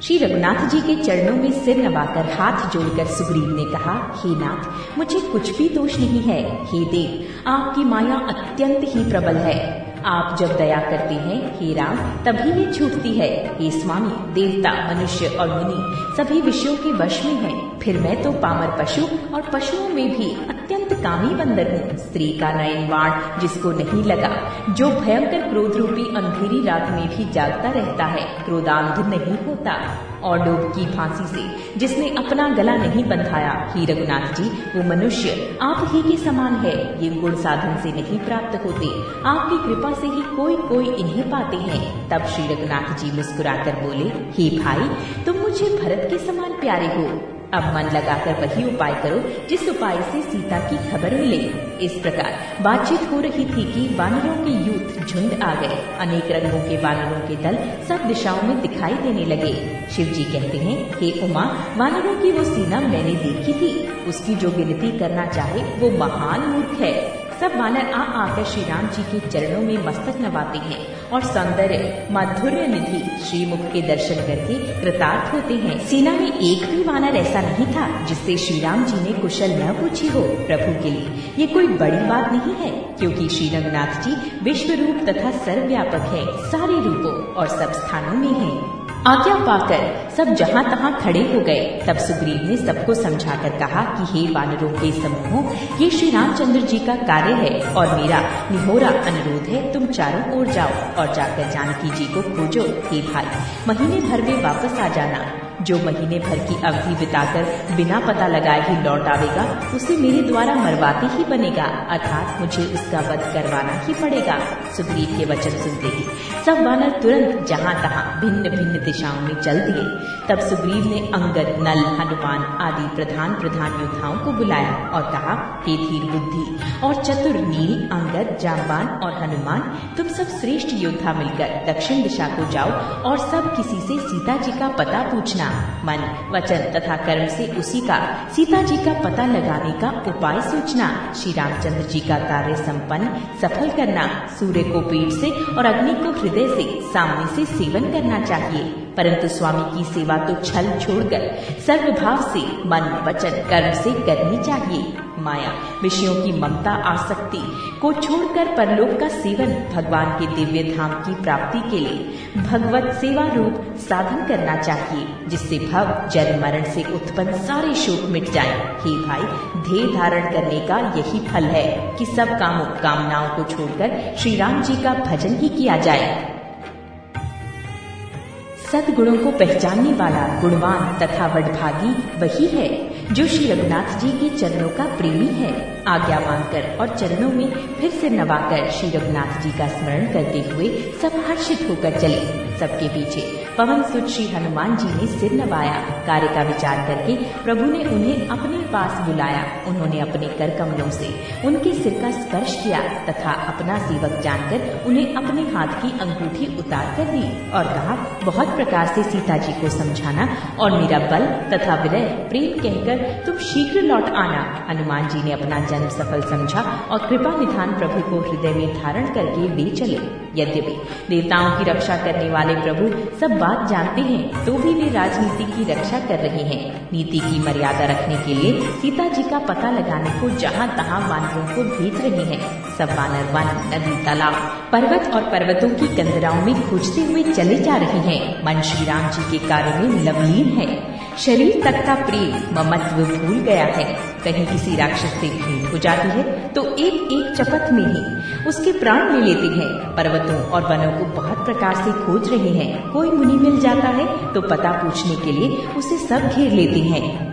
श्री रघुनाथ जी के चरणों में सिर नवाकर हाथ जोड़कर सुग्रीव ने कहा, हे नाथ, मुझे कुछ भी दोष नहीं है। हे देव, आपकी माया अत्यंत ही प्रबल है। आप जब दया करते हैं हे राम, तभी ये छूटती है। हे स्वामी, देवता, मनुष्य और मुनि सभी विषयों के वश में हैं। फिर मैं तो पामर पशु और पशुओं में भी अत्यंत कामी बंदर हूँ। स्त्री का नयन बाण जिसको नहीं लगा, जो भयंकर क्रोध रूपी अंधेरी रात में भी जागता रहता है, क्रोधांध नहीं होता। और लोभ की फांसी से जिसने अपना गला नहीं बंधाया, हे रघुनाथ जी, वो मनुष्य आप ही के समान है। ये गुण साधन से नहीं प्राप्त होते, आपकी कृपा से ही कोई इन्हें पाते हैं। तब श्री रघुनाथ जी मुस्कुराकर बोले, हे भाई, तुम मुझे भरत के समान प्यारे हो। अब मन लगाकर वही उपाय करो जिस उपाय से सीता की खबर मिले। इस प्रकार बातचीत हो रही थी कि वानरों के यूथ झुंड आ गए। अनेक रंगों के वानरों के दल सब दिशाओं में दिखाई देने लगे। शिव जी कहते हैं, हे उमा, वानरों की वो सेना मैंने देखी थी, उसकी जो गिनती करना चाहे वो महान मूर्ख है। सब वानर आकर श्री राम जी के चरणों में मस्तक नवाते हैं और सौंदर्य माधुर्य निधि श्रीमुख के दर्शन करके कृतार्थ होते हैं। सेना में एक भी वानर ऐसा नहीं था जिससे श्री राम जी ने कुशल न पूछी हो। प्रभु के लिए ये कोई बड़ी बात नहीं है, क्योंकि श्री रघुनाथ जी विश्व रूप तथा सर्वव्यापक है, सारे रूपों और सब स्थानों में है। आज्ञा पाकर सब जहाँ तहाँ खड़े हो गए। तब सुग्रीव ने सबको समझाकर कहा कि हे वानरों के समूहों, ये श्री रामचंद्र जी का कार्य है और मेरा निहोरा अनुरोध है, तुम चारों ओर जाओ और जाकर जानकी जी को खोजो। हे भाई, महीने भर में वापस आ जाना। जो महीने भर की अवधि बिताकर बिना पता लगाए ही लौट आवेगा, उसे मेरे द्वारा मरवाते ही बनेगा, अर्थात मुझे उसका वध करवाना ही पड़ेगा। सुग्रीव के वचन सुनते ही सब वानर तुरंत जहाँ तहाँ भिन्न भिन्न दिशाओं में चल दिए। तब सुग्रीव ने अंगद, नल, हनुमान आदि प्रधान योद्धाओं को बुलाया और कहा, हे धीर बुद्धि और चतुर नील, अंगद, जाम्बान और हनुमान, तुम सब श्रेष्ठ योद्धा मिलकर दक्षिण दिशा को जाओ और सब किसी से सीता जी का पता पूछना। मन, वचन तथा कर्म से उसी का, सीता जी का पता लगाने का उपाय सोचना। श्री रामचंद्र जी का कार्य संपन्न सफल करना। सूर्य को पेट से और अग्नि को हृदय से सामने से सेवन करना चाहिए, परंतु स्वामी की सेवा तो छल छोड़कर सर्वभाव से मन, वचन, कर्म से करनी चाहिए। माया, विषयों की ममता, आसक्ति को छोड़कर परलोक का सेवन, भगवान के दिव्य धाम की प्राप्ति के लिए भगवत सेवा रूप साधन करना चाहिए, जिससे भव जन्म मरण से उत्पन्न सारे शोक मिट जाएं। हे भाई, ध्येय धारण करने का यही फल है कि सब कामों कामनाओं को छोड़कर श्री राम जी का भजन ही किया जाए। सद्गुणों को पहचानने वाला गुणवान तथा वडभागी वही है जो श्री रघुनाथ जी के चरणों का प्रेमी है। आज्ञा मांगकर और चरणों में फिर से नवाकर श्री रघुनाथ जी का स्मरण करते हुए सब हर्षित होकर चले। सबके पीछे पवन सुत श्री हनुमान जी ने सिर नवाया। कार्य का विचार करके प्रभु ने उन्हें अपने पास बुलाया। उन्होंने अपने कर कमलों से उनके सिर का स्पर्श किया तथा अपना सेवक जानकर उन्हें अपने हाथ की अंगूठी उतार कर दी और कहा, बहुत प्रकार से सीता जी को समझाना और मेरा बल तथा विरह प्रेम कहकर तुम शीघ्र लौट आना। हनुमान जी ने अपना जन्म सफल समझा और कृपा निधान प्रभु को हृदय में धारण करके वे चले। यद्यपि देवताओं की रक्षा करने वाले प्रभु सब बात जानते हैं, तो भी वे राजनीति की रक्षा कर रहे हैं। नीति की मर्यादा रखने के लिए सीता जी का पता लगाने को जहाँ तहाँ वानरों को भेज रहे हैं। सब वानर वन, नदी, तालाब, पर्वत और पर्वतों की कंदराओं में खोजते हुए चले जा रहे हैं। मन श्री राम जी के कार्य में लवलीन है। शरीर तक का प्रेम ममत्व भूल गया है। कहीं किसी राक्षस से भेंट हो जाती है तो एक एक चपत में ही उसके प्राण ले लेते हैं। पर्वतों और वनों को बहुत प्रकार से खोज रहे हैं। कोई मुनि मिल जाता है तो पता पूछने के लिए उसे सब घेर लेते हैं।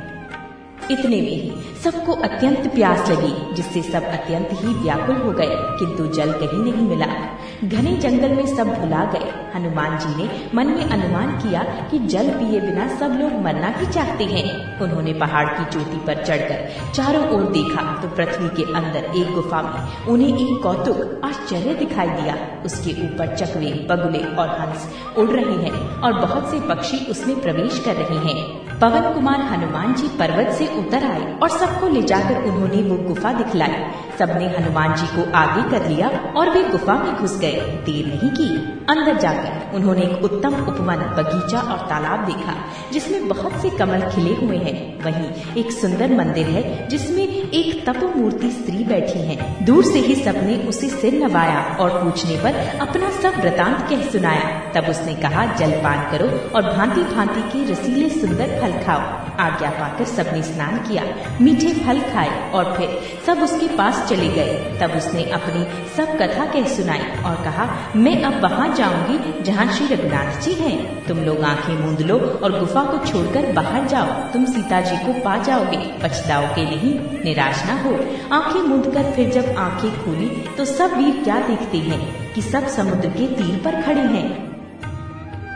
इतने में ही सबको अत्यंत प्यास लगी, जिससे सब अत्यंत ही व्याकुल हो गए, किंतु जल कहीं नहीं मिला। घने जंगल में सब भुला गए। हनुमान जी ने मन में अनुमान किया कि जल पिए बिना सब लोग मरना ही चाहते हैं। उन्होंने पहाड़ की चोटी पर चढ़कर चारों ओर देखा तो पृथ्वी के अंदर एक गुफा में उन्हें एक कौतुक आश्चर्य दिखाई दिया। उसके ऊपर चकवे, बगुले और हंस उड़ रहे हैं और बहुत से पक्षी उसमें प्रवेश कर रहे हैं। पवन कुमार हनुमान जी पर्वत से उतर आए और सबको ले जाकर उन्होंने वो गुफा दिखलाई। सबने हनुमान जी को आगे कर लिया और वे गुफा में घुस गए। देर नहीं की, अंदर जाकर उन्होंने एक उत्तम उपवन, बगीचा और तालाब देखा जिसमें बहुत से कमल खिले हुए हैं। वहीं एक सुंदर मंदिर है जिसमें एक तप मूर्ति स्त्री बैठी है। दूर से ही सबने उसे सिर नवाया और पूछने पर अपना सब वृतांत कह सुनाया। तब उसने कहा, जलपान करो और भांति भांति के रसीले सुंदर फल खाओ। आज्ञा पाकर सबने स्नान किया, मीठे फल खाए और फिर सब उसके पास चले गए। तब उसने अपनी सब कथा कह सुनाई और कहा, मैं अब वहाँ जाऊंगी जहाँ श्री रघुनाथ जी हैं। तुम लोग आंखें मूंद लो और गुफा को छोड़कर बाहर जाओ। तुम सीता जी को पा जाओगे, पछताओगे नहीं, निराश ना हो। आंखें मूंदकर फिर जब आंखें खोली तो सब वीर क्या देखते हैं कि सब समुद्र के तीर पर खड़े हैं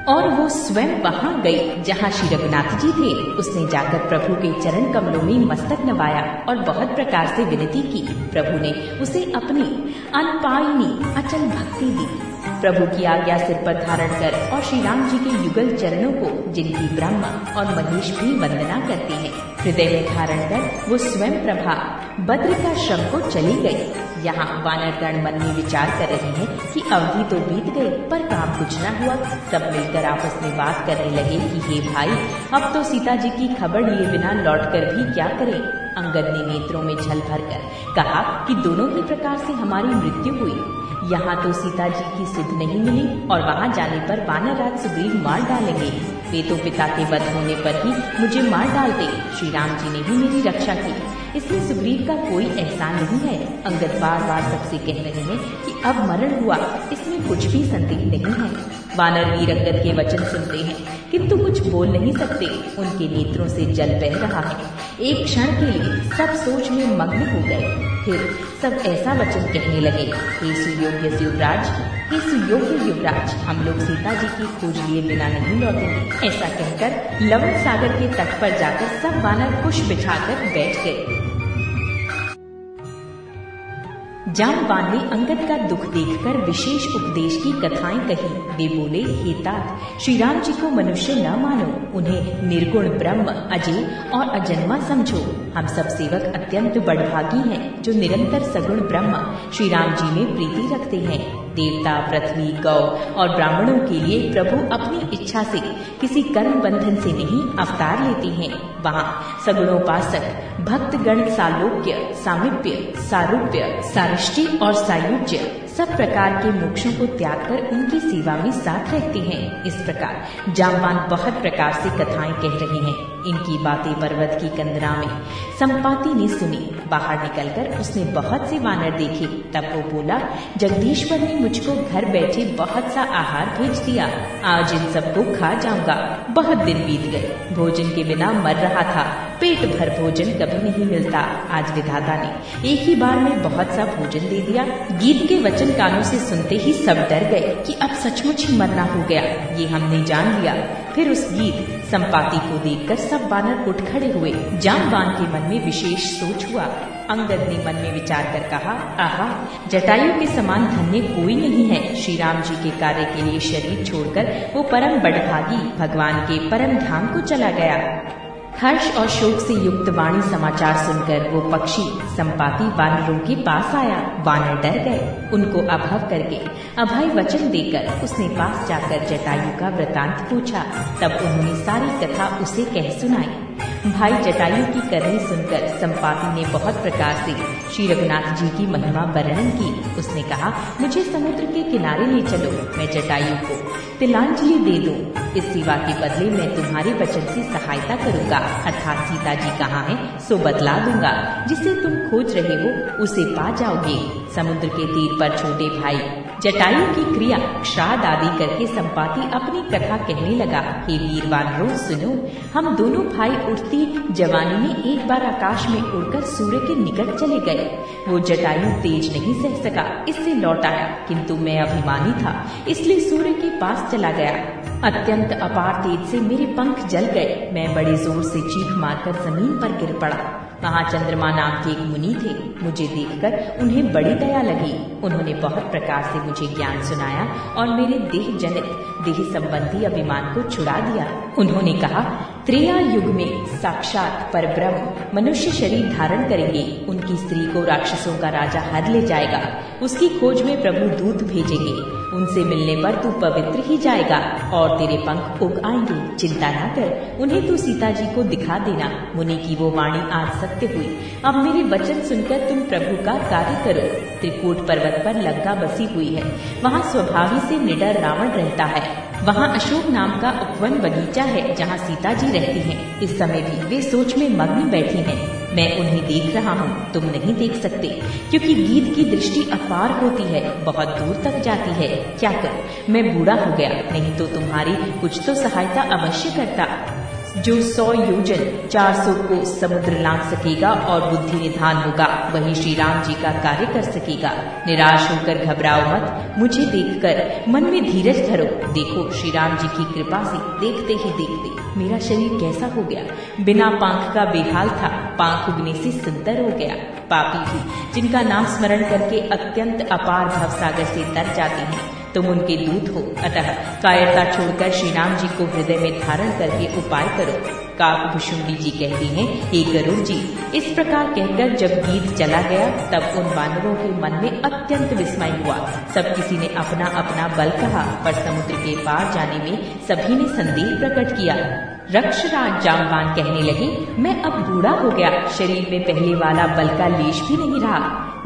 और वो स्वयं वहां गई जहां श्री रघुनाथ जी थे। उसने जाकर प्रभु के चरण कमलों में मस्तक नवाया और बहुत प्रकार से विनती की। प्रभु ने उसे अपनी अनपायनी अचल भक्ति दी। प्रभु की आज्ञा सिर पर धारण कर और श्री राम जी के युगल चरणों को, जिनकी ब्रह्मा और महेश भी वंदना करते हैं, हृदय में धारण कर वो स्वयं प्रभा बद्रिकाश्रम को चली गई। यहाँ वानरगण मन में विचार कर रहे हैं कि अवधि तो बीत गई पर काम कुछ न हुआ। सब मिलकर आपस में बात करने लगे कि हे भाई, अब तो सीता जी की खबर लिए बिना लौटकर भी क्या करें। अंगद ने नेत्रों में छल भरकर कहा कि दोनों ही प्रकार से हमारी मृत्यु हुई। यहाँ तो सीता जी की सुध नहीं मिली और वहाँ जाने पर वानरराज सुग्रीव मार डालेंगे। वे तो पिता के वध होने पर ही मुझे मार डालते। श्री राम जी ने ही मेरी रक्षा की, इसमें सुग्रीव का कोई एहसान नहीं है। अंगद बार बार सबसे कह रहे हैं कि अब मरण हुआ, इसमें कुछ भी संदेह नहीं है। वानर वीर अंगद के वचन सुनते हैं किंतु कुछ बोल नहीं सकते। उनके नेत्रों से जल बह रहा है। एक क्षण के लिए सब सोच में मग्न हो गए। फिर सब ऐसा वचन कहने लगे, हे सुयोग्य युवराज, हे सुयोग्य युवराज, हम लोग सीता जी की खोज लिए बिना नहीं लौटेंगे। ऐसा कहकर लवण सागर के तट पर जाकर सब वानर कुश बिछाकर बैठ गए। जामवान ने अंगद का दुख देखकर विशेष उपदेश की कथाएं कही। वे बोले, हे तात, श्री राम जी को मनुष्य न मानो, उन्हें निर्गुण ब्रह्म, अजय और अजन्मा समझो। हम सब सेवक अत्यंत बड़भागी हैं जो निरंतर सगुण ब्रह्म श्री राम जी में प्रीति रखते हैं। देवता, पृथ्वी, गौ और ब्राह्मणों के लिए प्रभु अपनी इच्छा से किसी कर्म बंधन से नहीं अवतार लेते हैं। वहाँ सगुणोपासक भक्तगण सालोक्य, सामीप्य, सारूप्य, सारिष्टि और सायुज्य सब प्रकार के मोक्षों को त्याग कर उनकी सेवा में साथ रहते हैं। इस प्रकार जामवान बहुत प्रकार से कथाएं कह रहे हैं। इनकी बातें पर्वत की कंदरा में संपाति ने सुनी। बाहर निकलकर उसने बहुत से वानर देखे। तब वो बोला, जगदीश्वर ने मुझको घर बैठे बहुत सा आहार भेज दिया। आज इन सबको खा जाऊंगा। बहुत दिन बीत गए, भोजन के बिना मर रहा था। पेट भर भोजन कभी नहीं मिलता। आज विधाता ने एक ही बार में बहुत सा भोजन दे दिया। गीत के वचन कानों से सुनते ही सब डर गए कि अब सचमुच ही मरना हो गया। ये हमने जान लिया। फिर उस गीत संपाति को देखकर सब वानर उठ खड़े हुए। जामवान के मन में विशेष सोच हुआ। अंगद ने मन में विचार कर कहा, आहा, जटायु के समान धन्य कोई नहीं है। श्री राम जी के कार्य के लिए शरीर छोड़कर वो परम बड़भागी भगवान के परम धाम को चला गया। हर्ष और शोक से युक्त वाणी समाचार सुनकर वो पक्षी संपाति वानरों के पास आया। वानर डर गए। उनको अभव करके अभय वचन देकर उसने पास जाकर जटायु का वृतांत पूछा। तब उन्होंने सारी कथा उसे कह सुनाई। भाई जटायु की करनी सुनकर संपाति ने बहुत प्रकार से श्री रघुनाथ जी की महिमा वर्णन की। उसने कहा, मुझे समुद्र के किनारे ले चलो, मैं जटायु को तिलांजलि दे दूं। इस सेवा के बदले मैं तुम्हारे वचन से सहायता करूंगा, अर्थात सीता जी कहाँ है सो बतला दूंगा। जिसे तुम खोज रहे हो उसे पा जाओगे। समुद्र के तीर पर छोटे भाई जटायु की क्रिया श्राद्ध आदि करके संपाति अपनी कथा कहने लगा। हे वीर वानरों सुनो, हम दोनों भाई उठती जवानी में एक बार आकाश में उड़कर सूर्य के निकट चले गए। वो जटायु तेज नहीं सह सका, इससे लौट आया, किंतु मैं अभिमानी था इसलिए सूर्य के पास चला गया। अत्यंत अपार तेज से मेरे पंख जल गए। मैं बड़े जोर से चीख मारकर जमीन पर गिर पड़ा। वहाँ चंद्रमा नाम के एक मुनि थे। मुझे देखकर उन्हें बड़ी दया लगी। उन्होंने बहुत प्रकार से मुझे ज्ञान सुनाया और मेरे देह जनित देह संबंधी अभिमान को छुड़ा दिया। उन्होंने कहा, त्रेता युग में साक्षात परब्रह्म मनुष्य शरीर धारण करेंगे। उनकी स्त्री को राक्षसों का राजा हर ले जाएगा। उसकी खोज में प्रभु दूत भेजेंगे। उनसे मिलने पर तू पवित्र ही जाएगा और तेरे पंख उग आएंगे। चिंता न कर, उन्हें तू सीता जी को दिखा देना। मुनि की वो वाणी आज सत्य हुई। अब मेरे वचन सुनकर तुम प्रभु का कार्य करो। त्रिकूट पर्वत पर लंका बसी हुई है। वहाँ स्वभावी से निडर रावण रहता है। वहाँ अशोक नाम का उपवन बगीचा है जहाँ सीता जी रहती हैं। इस समय भी वे सोच में मग्न बैठी हैं। मैं उन्हें देख रहा हूँ, तुम नहीं देख सकते, क्योंकि गीध की दृष्टि अपार होती है, बहुत दूर तक जाती है। क्या कर, मैं बूढ़ा हो गया, नहीं तो तुम्हारी कुछ तो सहायता अवश्य करता। जो 100 योजन 400 को समुद्र लांघ सकेगा और बुद्धि निधान होगा, वही श्री राम जी का कार्य कर सकेगा। निराश होकर घबराओ मत, मुझे देखकर मन में धीरज धरो। देखो, श्री राम जी की कृपा से देखते ही देखते मेरा शरीर कैसा हो गया। बिना पंख का बेहाल था, पंख उगने से सुंदर हो गया। पापी भी जिनका नाम स्मरण करके अत्यंत अपार भवसागर से तर जाते हैं, तुम उनके दूत हो। अतः कायरता छोड़कर श्री राम जी को हृदय में धारण करके उपाय करो। काकभुशुंडी जी कहती हैं, हे गरुड़ जी, इस प्रकार कहकर जब गीध चला गया तब उन वानरों के मन में अत्यंत विस्मय हुआ। सब किसी ने अपना अपना बल कहा, पर समुद्र के पार जाने में सभी ने संदेह प्रकट किया। रक्षराज जामवान कहने लगे, मैं अब बूढ़ा हो गया, शरीर में पहले वाला बल का लेश भी नहीं रहा।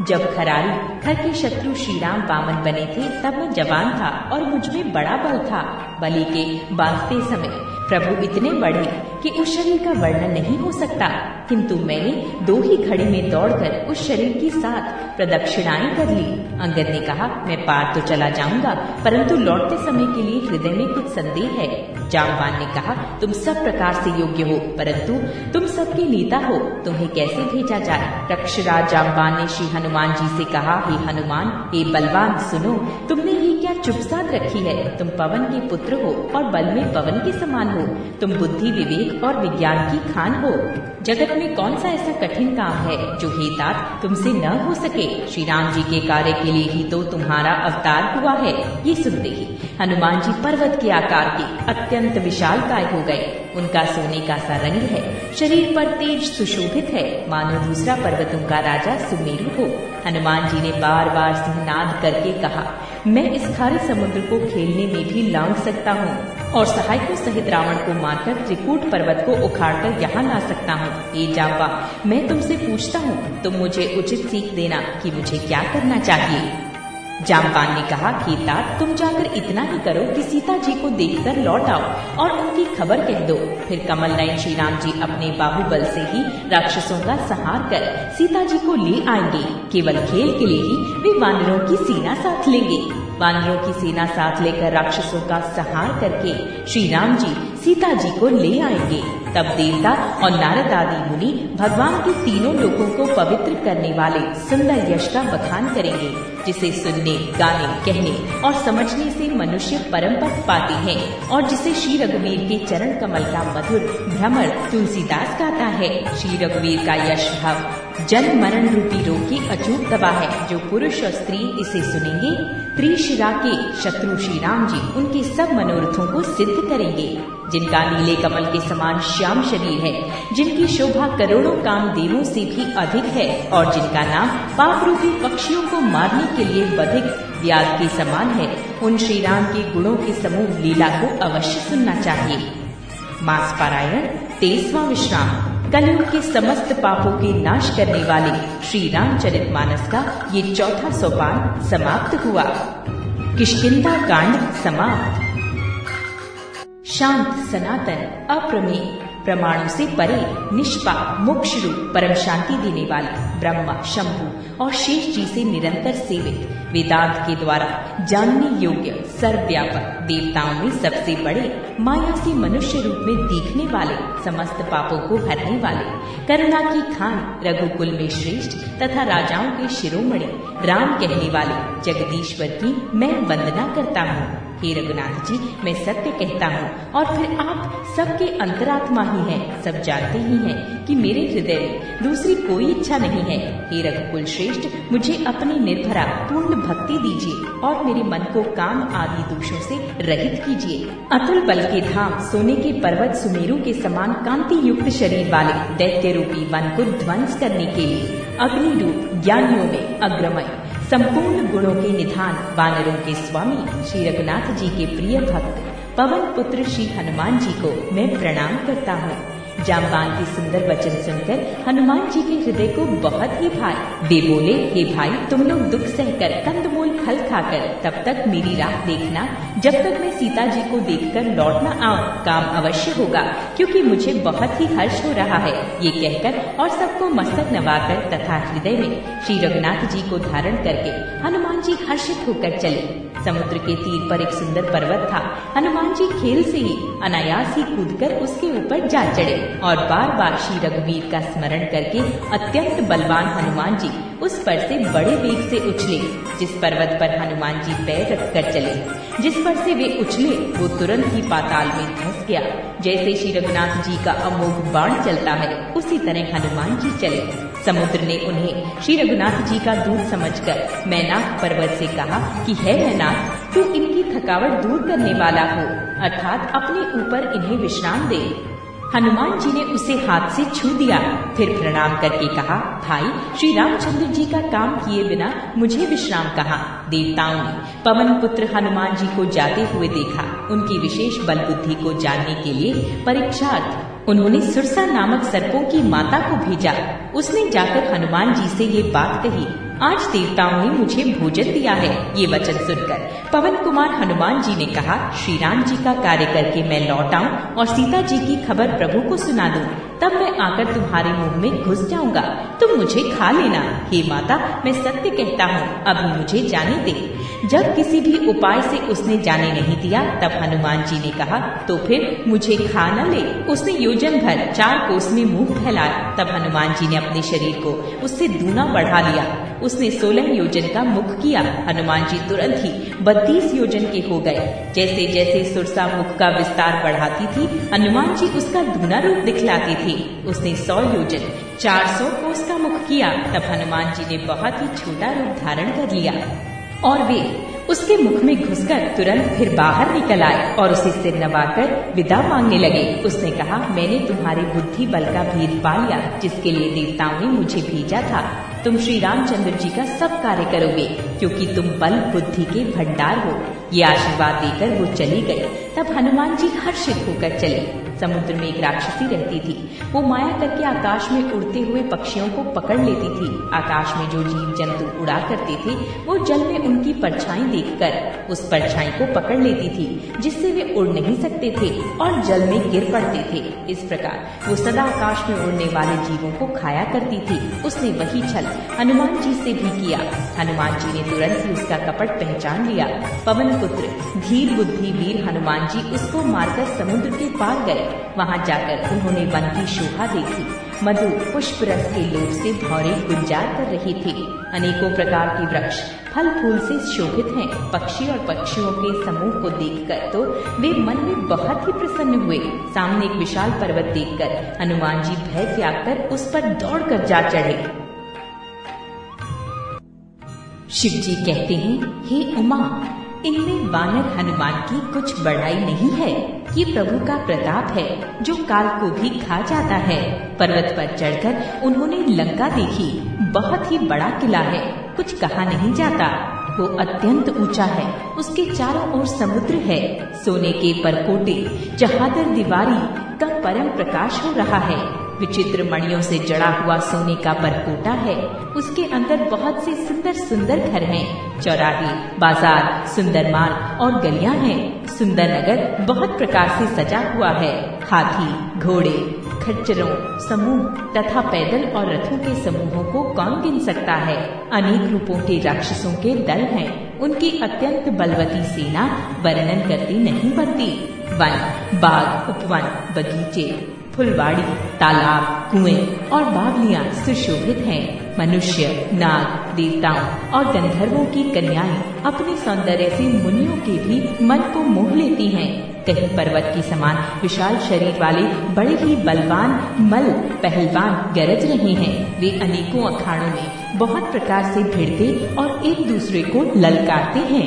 जब खरारी खर के शत्रु श्री राम वामन बने थे तब मैं जवान था और मुझ में बड़ा बल था। बलि के बांधते समय प्रभु इतने बढ़े कि उस शरीर का वर्णन नहीं हो सकता, किंतु मैंने 2 ही घड़ी में दौड़कर उस शरीर की 7 प्रदक्षिणाएं कर ली। अंगद ने कहा, मैं पार तो चला जाऊंगा, परंतु लौटते समय के लिए हृदय में कुछ संदेह है। जामवान ने कहा, तुम सब प्रकार से योग्य हो, परंतु तुम सबके नेता हो, तुम्हें कैसे भेजा जाए। रक्षराज जामवान ने श्री हनुमान जी से कहा, हे हनुमान, हे बलवान, सुनो, तुमने ये क्या चुप साध रखी है। तुम पवन के पुत्र हो और बल में पवन के समान हो। तुम बुद्धि, विवेक और विज्ञान की खान हो। जगत में कौन सा ऐसा कठिन काम है जो हे तात तुमसे न हो सके। श्री राम जी के कार्य के लिए ही तो तुम्हारा अवतार हुआ है। ये सुनते ही हनुमान जी पर्वत के आकार के अत्यंत विशालकाय हो गए। उनका सोने का सा रंग है, शरीर पर तेज सुशोभित है, मानो दूसरा पर्वतों का राजा सुमेरु हो। हनुमान जी ने बार बार सिंहनाद करके कहा, मैं इस खारे समुद्र को खेलने में भी लांघ सकता हूँ और सहायकों सहित रावण को मारकर त्रिकूट पर्वत को उखाड़कर यहाँ ला सकता हूँ। ये जावा, मैं तुमसे पूछता हूँ, तुम मुझे उचित सीख देना कि मुझे क्या करना चाहिए। जामवान ने कहा, कि तात तुम जाकर इतना ही करो कि सीता जी को देखकर लौट आओ और उनकी खबर कह दो। फिर कमल नयन श्री राम जी अपने बाहुबल से ही राक्षसों का संहार कर सीता जी को ले आएंगे। केवल खेल के लिए ही वे वानरों की सेना साथ लेंगे। वानरों की सेना साथ लेकर राक्षसों का संहार करके श्री राम जी सीता जी को ले आएंगे। तब देवता और नारद आदि मुनि भगवान के तीनों लोकों को पवित्र करने वाले सुंदर यश का बखान करेंगे, जिसे सुनने, गाने, कहने और समझने से मनुष्य परम पद पाते हैं और जिसे श्री रघुवीर के चरण कमल का मधुर भ्रमर तुलसीदास गाता है। श्री रघुवीर का यश भाव जन्म मरण रूपी रोग की अचूक दवा है। जो पुरुष और स्त्री इसे सुनेंगे, त्रिशिरा के शत्रु श्री राम जी उनके सब मनोरथों को सिद्ध करेंगे। जिनका नीले कमल के समान श्याम शरीर है, जिनकी शोभा करोड़ों कामदेवों से भी अधिक है और जिनका नाम पाप रूपी पक्षियों को मारने के लिए बधिक व्याध के समान है, उन श्री राम के गुणों के समूह लीला को अवश्य सुनना चाहिए। मास पारायण 23वां विश्राम। कलयुग के समस्त पापों के नाश करने वाले श्री रामचरितमानस का ये 4था सोपान समाप्त हुआ। किष्किंधा कांड समाप्त। शांत, सनातन, अप्रमेय, प्रमाणों से परे, निष्पाप, मोक्ष रूप, परम शांति देने वाले ब्रह्मा, शंभु और शेष जी से निरंतर सेवित, वेदांत के द्वारा जानने योग्य, सर्वव्यापक, देवताओं में सबसे बड़े, माया से मनुष्य रूप में दिखने वाले, समस्त पापों को हरने वाले, करुणा की खान, रघुकुल में श्रेष्ठ तथा राजाओं के शिरोमणि, राम कहने वाले, जगदीश्वर की मैं वंदना करता हूँ। हे रघुनाथ जी, मैं सत्य कहता हूँ और फिर आप सबके अंतरात्मा ही हैं, सब जानते ही हैं कि मेरे हृदय में दूसरी कोई इच्छा नहीं है। हे रघुकुल श्रेष्ठ, मुझे अपनी निर्भरा पूर्ण भक्ति दीजिए और मेरे मन को काम आदि दोषों से रहित कीजिए। अतुल बल के धाम, सोने के पर्वत सुमेरु के समान कांति युक्त शरीर वाले दैत्य रूपी वन को ध्वंस करने के लिए अग्नि रूप ज्ञानियों में अग्रमय, संपूर्ण गुणों के निधान, वानरों के स्वामी श्री रघुनाथ जी के प्रिय भक्त पवन पुत्र श्री हनुमान जी को मैं प्रणाम करता हूँ। जामवान के सुंदर वचन सुनकर हनुमान जी के हृदय को बहुत ही भाई। वे बोले, हे भाई, तुम लोग दुख सहकर कंदमूल फल खाकर तब तक मेरी राह देखना जब तक मैं सीता जी को देखकर लौट न आऊं। काम अवश्य होगा, क्योंकि मुझे बहुत ही हर्ष हो रहा है। ये कहकर और सबको मस्तक नवाकर तथा हृदय में श्री रघुनाथ जी को धारण करके हनुमान जी हर्षित होकर चले। समुद्र के तीर पर एक सुंदर पर्वत था। हनुमान जी खेल से ही अनायास ही कूदकर उसके ऊपर जा चढ़े और बार बार श्री रघुवीर का स्मरण करके अत्यंत बलवान हनुमान जी उस पर से बड़े वेग से उछले। जिस पर्वत पर हनुमान जी पैर रख कर चले, जिस पर से वे उछले, वो तुरंत ही पाताल में धंस गया। जैसे श्री रघुनाथ जी का अमोघ बाण चलता है, उसी तरह हनुमान जी चले। समुद्र ने उन्हें श्री रघुनाथ जी का दूत समझकर मैनाक पर्वत से कहा कि हे मैनाक, तू इनकी थकावट दूर करने वाला हो, अर्थात अपने ऊपर इन्हें विश्राम दे। हनुमान जी ने उसे हाथ से छू दिया, फिर प्रणाम करके कहा, भाई, श्री रामचंद्र जी का काम किए बिना मुझे विश्राम कहाँ। देवताओं ने पवन पुत्र हनुमान जी को जाते हुए देखा। उनकी विशेष बल बुद्धि को जानने के लिए परीक्षार्थ उन्होंने सुरसा नामक सर्पों की माता को भेजा। उसने जाकर हनुमान जी से ये बात कही, आज देवताओं ने मुझे भोजन दिया है। ये वचन सुनकर पवन कुमार हनुमान जी ने कहा, श्री राम जी का कार्य करके मैं लौट आऊं और सीता जी की खबर प्रभु को सुना दूं, तब मैं आकर तुम्हारे मुंह में घुस जाऊंगा, तुम मुझे खा लेना। हे माता, मैं सत्य कहता हूँ, अभी मुझे जाने दे। जब किसी भी उपाय से उसने जाने नहीं दिया, तब हनुमान जी ने कहा, तो फिर मुझे खा न ले। उसने योजन भर 4 कोस में मुंह फैलाया। तब हनुमान जी ने अपने शरीर को उससे दूना बढ़ा लिया। उसने 16 योजन का मुख किया। हनुमान जी तुरंत ही 32 योजन के हो गए। जैसे जैसे सुरसा मुख का विस्तार बढ़ाती थी, हनुमान जी उसका दूना रूप दिखलाते थे। उसने 100 योजन 400 कोस का मुख किया। तब हनुमान जी ने बहुत ही छोटा रूप धारण कर लिया और वे उसके मुख में घुसकर तुरंत फिर बाहर निकल आए और उसे सिर नवाकर विदा मांगने लगे। उसने कहा, मैंने तुम्हारे बुद्धि बल का भेद पा लिया, जिसके लिए देवताओं ने मुझे भेजा था। तुम श्री रामचंद्र जी का सब कार्य करोगे, क्योंकि तुम बल बुद्धि के भंडार हो। ये आशीर्वाद देकर वो चली गई। तब हनुमान जी हर्षित होकर चले। समुद्र में एक राक्षसी रहती थी। वो माया करके आकाश में उड़ते हुए पक्षियों को पकड़ लेती थी। आकाश में जो जीव जंतु उड़ा करते थे, वो जल में उनकी परछाई देखकर उस परछाई को पकड़ लेती थी, जिससे वे उड़ नहीं सकते थे और जल में गिर पड़ते थे। इस प्रकार वो सदा आकाश में उड़ने वाले जीवों को खाया करती थी। उसने वही छल हनुमान जी से भी किया। हनुमान जी ने तुरंत ही उसका कपट पहचान लिया। पवन पुत्र धीर बुद्धि वीर हनुमान जी उसको मारकर समुद्र के पार गए। वहां जाकर उन्होंने वन की शोभा देखी। मधु पुष्प रस के लोभ से भौरे गुंजार कर रही थी। अनेकों प्रकार के वृक्ष फल फूल से शोभित हैं। पक्षी और पक्षियों के समूह को देखकर तो वे मन में बहुत ही प्रसन्न हुए। सामने एक विशाल पर्वत देखकर हनुमान जी भय त्याग कर उस पर दौड़कर जा चढ़े। शिव जी कहते हैं, हे उमा, इनमें वानर हनुमान की कुछ बड़ाई नहीं है। ये प्रभु का प्रताप है, जो काल को भी खा जाता है। पर्वत पर चढ़कर उन्होंने लंका देखी। बहुत ही बड़ा किला है, कुछ कहा नहीं जाता। वो अत्यंत ऊंचा है, उसके चारों ओर समुद्र है। सोने के परकोटे चहादर दीवारी का परम प्रकाश हो रहा है। विचित्र मणियों से जड़ा हुआ सोने का परकोटा है। उसके अंदर बहुत से सुंदर सुंदर घर हैं। चौराहे, बाजार, सुंदर मार्ग और गलियां हैं। सुंदर नगर बहुत प्रकार से सजा हुआ है। हाथी, घोड़े, खच्चरों समूह तथा पैदल और रथों के समूहों को कौन गिन सकता है। अनेक रूपों के राक्षसों के दल हैं। उनकी अत्यंत बलवती सेना वर्णन करती नहीं बनती। वन, बाग, उपवन, बगीचे, फुलवाड़ी, तालाब, कुएं और बावलियां सुशोभित हैं। मनुष्य, नाग, देवताओं और गंधर्वों की कन्याएं अपने सौंदर्य से मुनियों के भी मन को मोह लेती हैं। कहीं पर्वत की समान विशाल शरीर वाले बड़े ही बलवान मल पहलवान गरज रहे हैं। वे अनेकों अखाड़ों में बहुत प्रकार से भिड़ते और एक दूसरे को ललकारते हैं।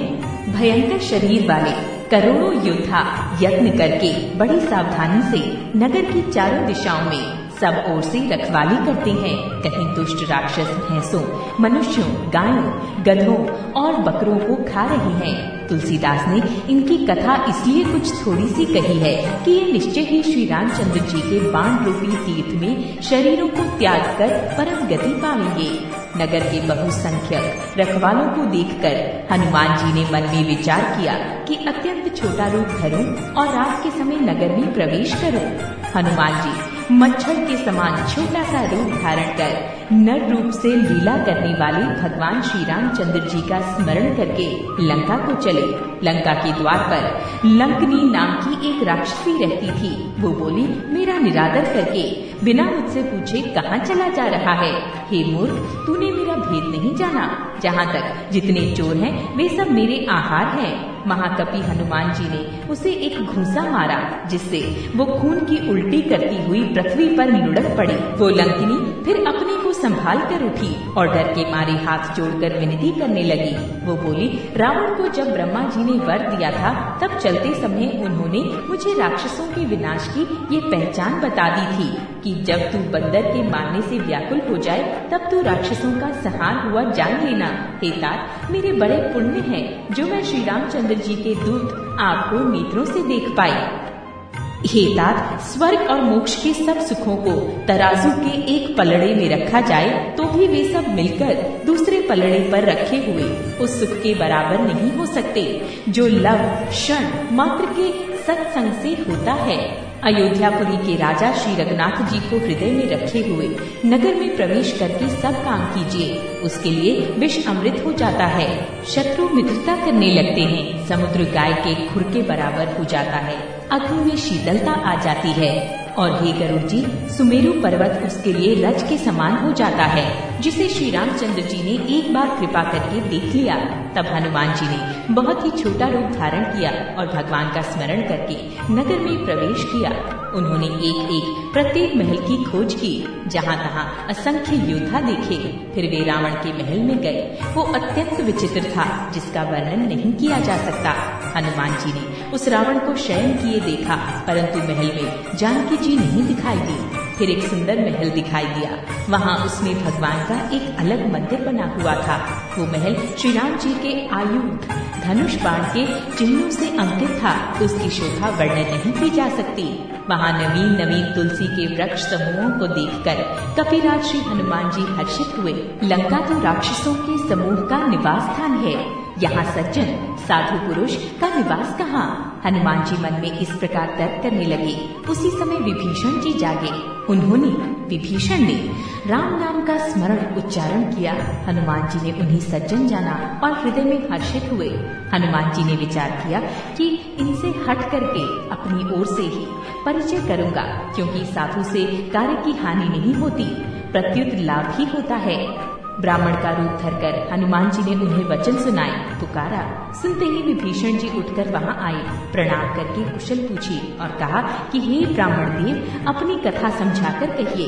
भयंकर शरीर वाले करोड़ों योद्धा यत्न करके बड़ी सावधानी से नगर की चारों दिशाओं में सब ओर से रखवाली करते हैं। कहीं दुष्ट राक्षस भैंसों, मनुष्यों, गायों, गधों और बकरों को खा रहे हैं। तुलसीदास ने इनकी कथा इसलिए कुछ थोड़ी सी कही है कि ये निश्चय ही श्री रामचंद्र जी के बाण रूपी तीर्थ में शरीरों को त्याग कर परम गति पाएंगे। नगर के बहुसंख्यक रखवालों को देखकर हनुमान जी ने मन में विचार किया कि अत्यंत छोटा रूप धरूं और रात के समय नगर में प्रवेश करूं। हनुमान जी मच्छर के समान छोटा सा रूप धारण कर नर रूप से लीला करने वाले भगवान श्री रामचंद्र जी का स्मरण करके लंका को चले। लंका के द्वार पर लंकनी नाम की एक राक्षसी रहती थी। वो बोली, मेरा निरादर करके बिना मुझसे पूछे कहाँ चला जा रहा है? हे मूर्ख, तूने मेरा भेद नहीं जाना। जहाँ तक जितने चोर हैं वे सब मेरे आहार हैं। महाकपि हनुमान जी ने उसे एक घूंसा मारा जिससे वो खून की उल्टी करती हुई पृथ्वी पर लुढ़क पड़ी। वो लंकिनी फिर अपने को संभाल कर उठी और डर के मारे हाथ जोड़कर विनती करने लगी। वो बोली, रावण को जब ब्रह्मा जी ने वर दिया था तब चलते समय उन्होंने मुझे राक्षसों के विनाश की ये पहचान बता दी थी कि जब तू बंदर के मारने से व्याकुल हो जाए तब तू राक्षसों का संहार हुआ जान लेना। हे तात, मेरे बड़े पुण्य हैं जो मैं श्री रामचंद्र जी के दूत आपको नेत्रों से देख पाई। हे तात, स्वर्ग और मोक्ष के सब सुखों को तराजू के एक पलड़े में रखा जाए तो भी वे सब मिलकर दूसरे पलड़े पर रखे हुए उस सुख के बराबर नहीं हो सकते जो लव क्षण मात्र के सत्संग से होता है। अयोध्यापुरी के राजा श्री रघुनाथ जी को हृदय में रखे हुए नगर में प्रवेश करके सब काम कीजिए। उसके लिए विष अमृत हो जाता है, शत्रु मित्रता करने लगते हैं, समुद्र गाय के खुर के बराबर हो जाता है, अग्नि में शीतलता आ जाती है और हे गरुड़ जी, सुमेरु पर्वत उसके लिए रज के समान हो जाता है, जिसे श्री रामचंद्र जी ने एक बार कृपा करके देख लिया। तब हनुमान जी ने बहुत ही छोटा रूप धारण किया और भगवान का स्मरण करके नगर में प्रवेश किया। उन्होंने एक एक प्रत्येक महल की खोज की, जहाँ तहाँ असंख्य योद्धा देखे। फिर वे रावण के महल में गए। वो अत्यंत विचित्र था जिसका वर्णन नहीं किया जा सकता। हनुमान जी ने उस रावण को शयन किए देखा, परंतु महल में जानकी जी नहीं दिखाई दी। फिर एक सुंदर महल दिखाई दिया। वहाँ उसमें भगवान का एक अलग मंदिर बना हुआ था। वो महल श्री राम जी के आयुध धनुष बाण के चिन्हों से अंकित था। उसकी शोभा वर्णन नहीं की जा सकती। वहाँ नवीन नवीन तुलसी के वृक्ष समूहों को देखकर कपिराज श्री हनुमान जी हर्षित हुए। लंका तो राक्षसों के समूह का निवास स्थान है, यहाँ सज्जन साधु पुरुष का निवास कहाँ? हनुमान जी मन में इस प्रकार तर्क करने लगे। उसी समय विभीषण जी जागे। उन्होंने विभीषण ने राम नाम का स्मरण उच्चारण किया। हनुमान जी ने उन्हें सज्जन जाना और हृदय में हर्षित हुए। हनुमान जी ने विचार किया कि इनसे हट करके अपनी ओर से ही परिचय करूंगा, क्योंकि साधु से कार्य की हानि नहीं होती, प्रत्युत लाभ ही होता है। ब्राह्मण का रूप धरकर हनुमान जी ने उन्हें वचन सुनाए, पुकारा। सुनते ही विभीषण जी उठकर वहां आए, प्रणाम करके कुशल पूछी और कहा कि हे ब्राह्मण देव, अपनी कथा समझाकर कहिए।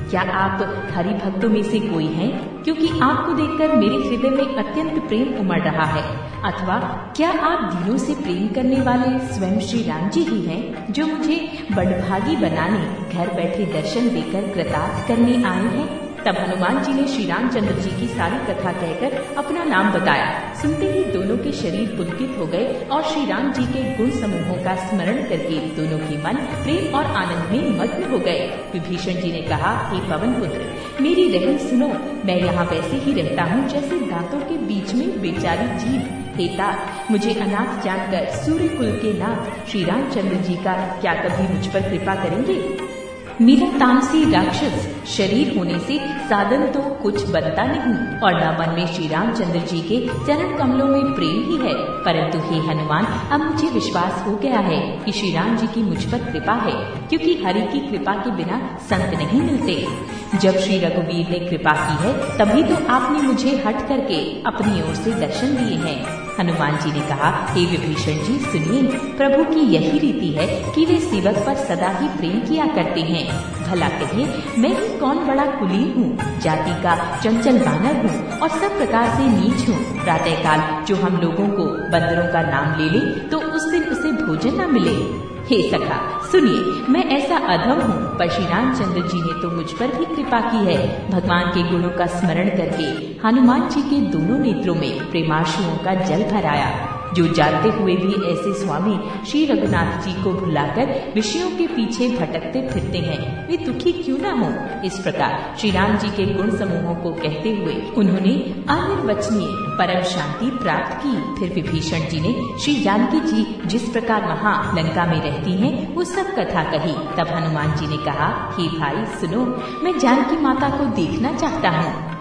क्या आप हरि भक्तों में से कोई हैं? क्योंकि आपको देखकर मेरे हृदय में अत्यंत प्रेम उमड़ रहा है। अथवा क्या आप दिलों से प्रेम करने वाले स्वयं श्री राम जी ही हैं, जो मुझे बड़भागी बनाने घर बैठे दर्शन देकर कृतार्थ करने आए हैं? तब हनुमान जी ने श्री रामचंद्र जी की सारी कथा कहकर अपना नाम बताया। सुनते ही दोनों के शरीर पुलकित हो गए और श्री राम जी के गुण समूहों का स्मरण करके दोनों के मन प्रेम और आनंद में मग्न हो गए। विभीषण जी ने कहा, हे पवन पुत्र, मेरी रहन सुनो। मैं यहाँ वैसे ही रहता हूँ जैसे दांतों के बीच में बेचारी जीभ। हे तात, मुझे अनाथ जानकर सूर्य कुल के नाथ श्री रामचंद्र जी का क्या कभी मुझ पर कृपा करेंगे? मेरा तामसी राक्षस शरीर होने से साधन तो कुछ बनता नहीं और न मन में श्री रामचंद्र जी के चरण कमलों में प्रेम ही है, परंतु हे हनुमान, अब मुझे विश्वास हो गया है कि श्री राम जी की मुझ पर कृपा है, क्योंकि हरि की कृपा के बिना संत नहीं मिलते। जब श्री रघुवीर ने कृपा की है तभी तो आपने मुझे हट करके अपनी ओर से दर्शन दिए हैं। हनुमान जी ने कहा, हे विभीषण जी सुनिए, प्रभु की यही रीति है कि वे सेवक पर सदा ही प्रेम किया करते हैं। भला कहिए, मैं ही कौन बड़ा कुलीन हूँ, जाति का चंचल बानर हूँ और सब प्रकार से नीच हूँ। प्रातःकाल जो हम लोगों को बंदरों का नाम ले ले तो उस दिन उसे भोजन न मिले। हे सखा सुनिए, मैं ऐसा अधम हूँ, पर श्री रामचंद्र जी ने तो मुझ पर भी कृपा की है। भगवान के गुणों का स्मरण करके हनुमान जी के दोनों नेत्रों में प्रेमाश्रुओं का जल भर आया। जो जानते हुए भी ऐसे स्वामी श्री रघुनाथ जी को भुलाकर विषयों के पीछे भटकते फिरते हैं, वे दुखी क्यों न हो। इस प्रकार श्री राम जी के गुण समूहों को कहते हुए उन्होंने अनिर्वचनीय परम शांति प्राप्त की। फिर विभीषण जी ने श्री जानकी जी जिस प्रकार वहाँ लंका में रहती हैं, वो सब कथा कही। तब हनुमान जी ने कहा, हे भाई सुनो, मैं जानकी माता को देखना चाहता हूँ।